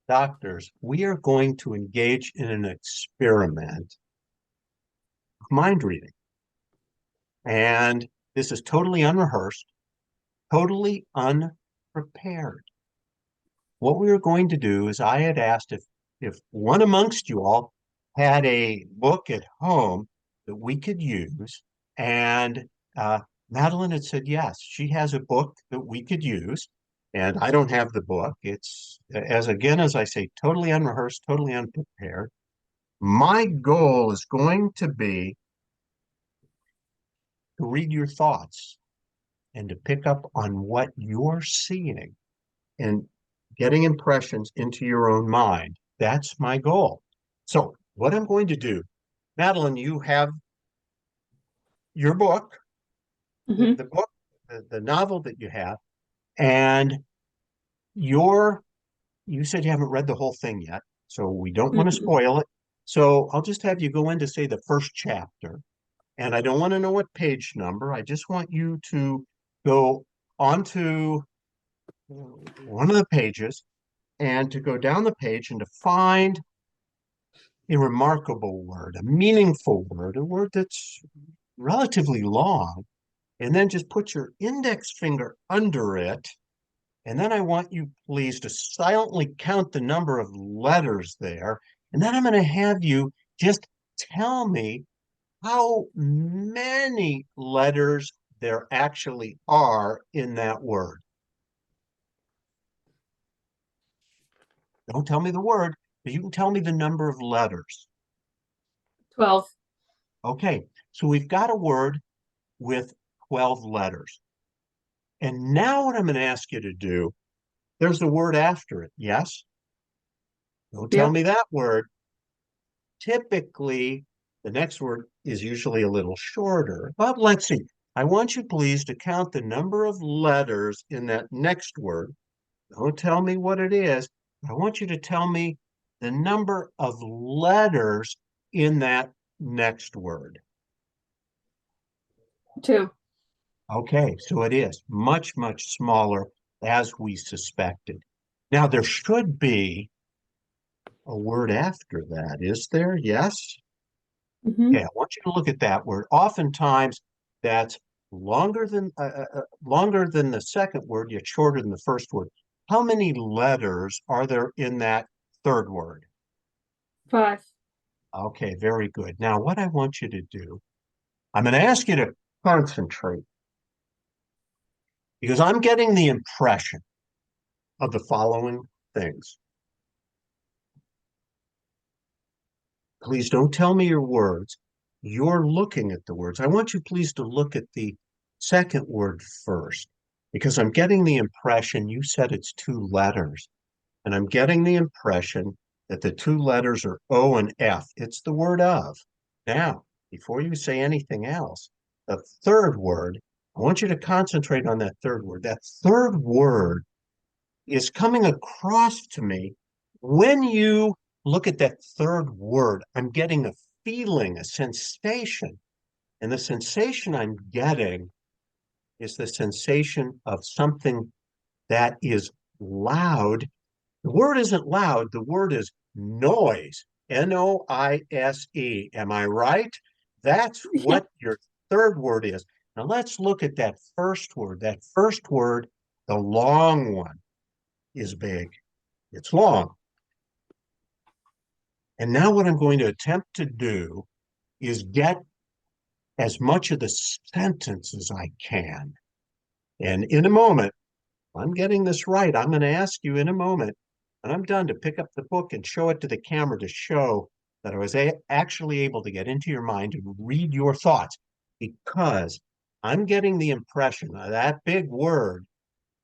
Doctors, we are going to engage in an experiment of mind reading. And this is totally unrehearsed, totally unprepared. What we were going to do is I had asked if one amongst you all had a book at home that we could use. And Madeline had said, yes, she has a book that we could use. And I don't have the book. It's, as I say, totally unrehearsed, totally unprepared. My goal is going to be to read your thoughts and to pick up on what you're seeing and getting impressions into your own mind. That's my goal. So, what I'm going to do, Madeline, you have your book, Hmm. the book, the novel that you have, and your you said you haven't read the whole thing yet, so we don't want to Mm-mm. spoil it. So I'll just have you go in to say the first chapter, and I don't want to know what page number. I just want you to go onto one of the pages and to go down the page and to find a remarkable word, a meaningful word, a word that's relatively long, and then just put your index finger under it. And then I want you, please, to silently count the number of letters there. And then I'm going to have you just tell me how many letters there actually are in that word. Don't tell me the word, but you can tell me the number of letters. 12. Okay, so we've got a word with 12 letters. And now what I'm going to ask you to do, there's a word after it. Yes? Don't tell Yep. me that word. Typically, the next word is usually a little shorter. But let's see. I want you, please, to count the number of letters in that next word. Don't tell me what it is. I want you to tell me the number of letters in that next word. 2. Okay, so it is much, much smaller as we suspected. Now, there should be a word after that, is there? Yes? Hmm. Okay, I want you to look at that word. Oftentimes, that's longer than the second word, yet shorter than the first word. How many letters are there in that third word? 5. Okay, very good. Now, what I want you to do, I'm going to ask you to concentrate because I'm getting the impression of the following things. Please don't tell me your words. You're looking at the words. I want you, please, to look at the second word first, because I'm getting the impression you said it's two letters, and I'm getting the impression that the two letters are O and F. It's the word of. Now, before you say anything else, the third word, I want you to concentrate on that third word. That third word is coming across to me when you look at that third word. I'm getting a feeling, a sensation. And the sensation I'm getting is the sensation of something that is loud. The word isn't loud, the word is noise. Noise. Am I right? That's Yeah. what your third word is. Now let's look at that first word. That first word, the long one, is big. It's long. And now what I'm going to attempt to do is get as much of the sentence as I can. And in a moment, if I'm getting this right, I'm going to ask you in a moment, and I'm done, to pick up the book and show it to the camera to show that I was actually able to get into your mind and read your thoughts, because I'm getting the impression that that big word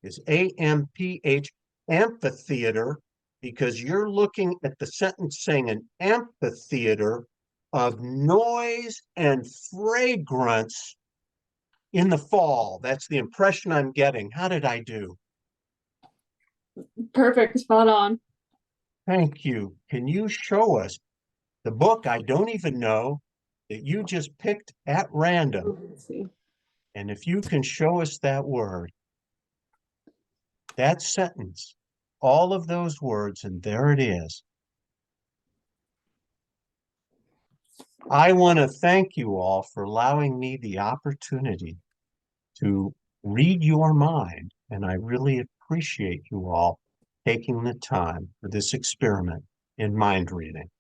is AMPH, amphitheater, because you're looking at the sentence saying an amphitheater of noise and fragrance in the fall. That's the impression I'm getting. How did I do? Perfect. Spot on. Thank you. Can you show us the book I don't even know that you just picked at random? Let's see. And if you can show us that word, that sentence, all of those words, and there it is. I want to thank you all for allowing me the opportunity to read your mind, and I really appreciate you all taking the time for this experiment in mind reading.